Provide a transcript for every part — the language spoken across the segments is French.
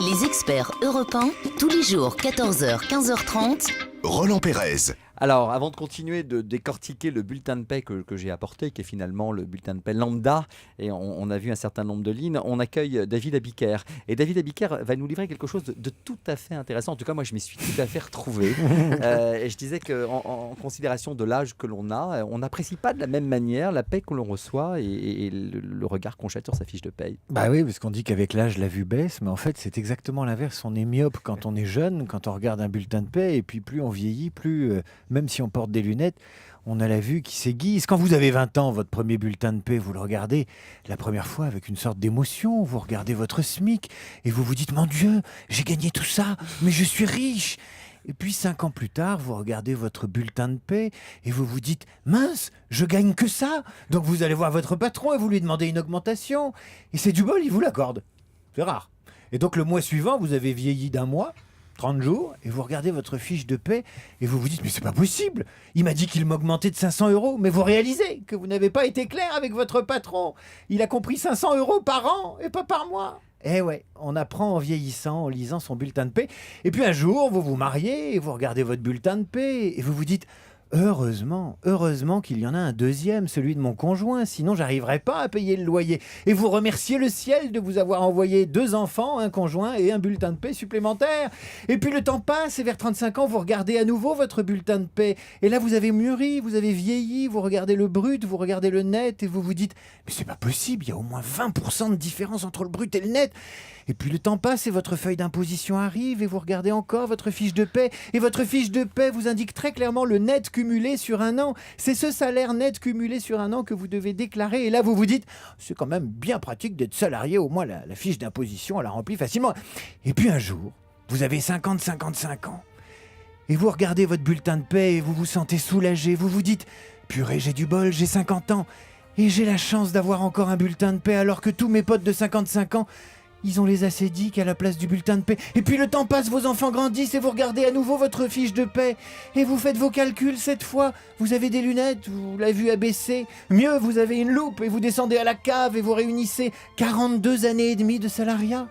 Les experts Europe 1, tous les jours 14h, 15h30. Roland Pérez. Alors, avant de continuer de décortiquer le bulletin de paie que j'ai apporté, qui est finalement le bulletin de paie lambda, et on a vu un certain nombre de lignes, on accueille David Abiker. Et David Abiker va nous livrer quelque chose de tout à fait intéressant. En tout cas, moi, je m'y suis tout à fait retrouvé. Et je disais qu'en considération de l'âge que l'on a, on n'apprécie pas de la même manière la paie que l'on reçoit et le regard qu'on jette sur sa fiche de paie. Bah oui, parce qu'on dit qu'avec l'âge, la vue baisse, mais en fait, c'est exactement l'inverse. On est myope quand on est jeune, quand on regarde un bulletin de paie, et puis plus on vieillit, plus, même si on porte des lunettes, on a la vue qui s'aiguise. Quand vous avez 20 ans, votre premier bulletin de paie, vous le regardez la première fois avec une sorte d'émotion. Vous regardez votre SMIC et vous vous dites « Mon Dieu, j'ai gagné tout ça, mais je suis riche !» Et puis 5 ans plus tard, vous regardez votre bulletin de paie et vous vous dites « Mince, je gagne que ça !» Donc vous allez voir votre patron et vous lui demandez une augmentation. Et c'est du bol, il vous l'accorde. C'est rare. Et donc le mois suivant, vous avez vieilli d'un mois, 30 jours, et vous regardez votre fiche de paie et vous vous dites « Mais c'est pas possible, il m'a dit qu'il m'augmentait de 500 €. » Mais vous réalisez que vous n'avez pas été clair avec votre patron. Il a compris 500 € par an et pas par mois. Eh ouais, on apprend en vieillissant, en lisant son bulletin de paie. Et puis un jour, vous vous mariez et vous regardez votre bulletin de paie et vous vous dites « Heureusement qu'il y en a un deuxième, celui de mon conjoint, sinon j'arriverais pas à payer le loyer. » Et vous remerciez le ciel de vous avoir envoyé 2 enfants, un conjoint et un bulletin de paie supplémentaire. Et puis le temps passe et vers 35 ans, vous regardez à nouveau votre bulletin de paie. Et là, vous avez mûri, vous avez vieilli, vous regardez le brut, vous regardez le net et vous vous dites « Mais c'est pas possible, il y a au moins 20% de différence entre le brut et le net. » Et puis le temps passe et votre feuille d'imposition arrive et vous regardez encore votre fiche de paie. Et votre fiche de paie vous indique très clairement le net cumulé sur un an. C'est ce salaire net cumulé sur un an que vous devez déclarer. Et là, vous vous dites, c'est quand même bien pratique d'être salarié. Au moins, la fiche d'imposition, on la remplit facilement. Et puis un jour, vous avez 55 ans. Et vous regardez votre bulletin de paie et vous vous sentez soulagé. Vous vous dites, purée, j'ai du bol, j'ai 50 ans. Et j'ai la chance d'avoir encore un bulletin de paie alors que tous mes potes de 55 ans, ils ont les assédiques à la place du bulletin de paie. Et puis le temps passe, vos enfants grandissent et vous regardez à nouveau votre fiche de paie. Et vous faites vos calculs cette fois. Vous avez des lunettes, vous la vue a baissé. Mieux, vous avez une loupe et vous descendez à la cave et vous réunissez 42 années et demie de salariat.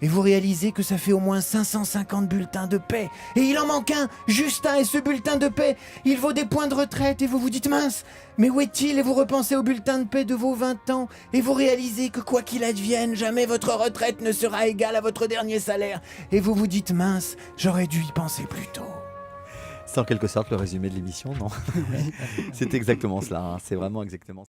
Et vous réalisez que ça fait au moins 550 bulletins de paie. Et il en manque un, juste un, et ce bulletin de paie, il vaut des points de retraite. Et vous vous dites, mince, mais où est-il? Et vous repensez au bulletin de paie de vos 20 ans. Et vous réalisez que quoi qu'il advienne, jamais votre retraite ne sera égale à votre dernier salaire. Et vous vous dites, mince, j'aurais dû y penser plus tôt. C'est en quelque sorte le résumé de l'émission, non? C'est exactement cela, hein. C'est vraiment exactement ça.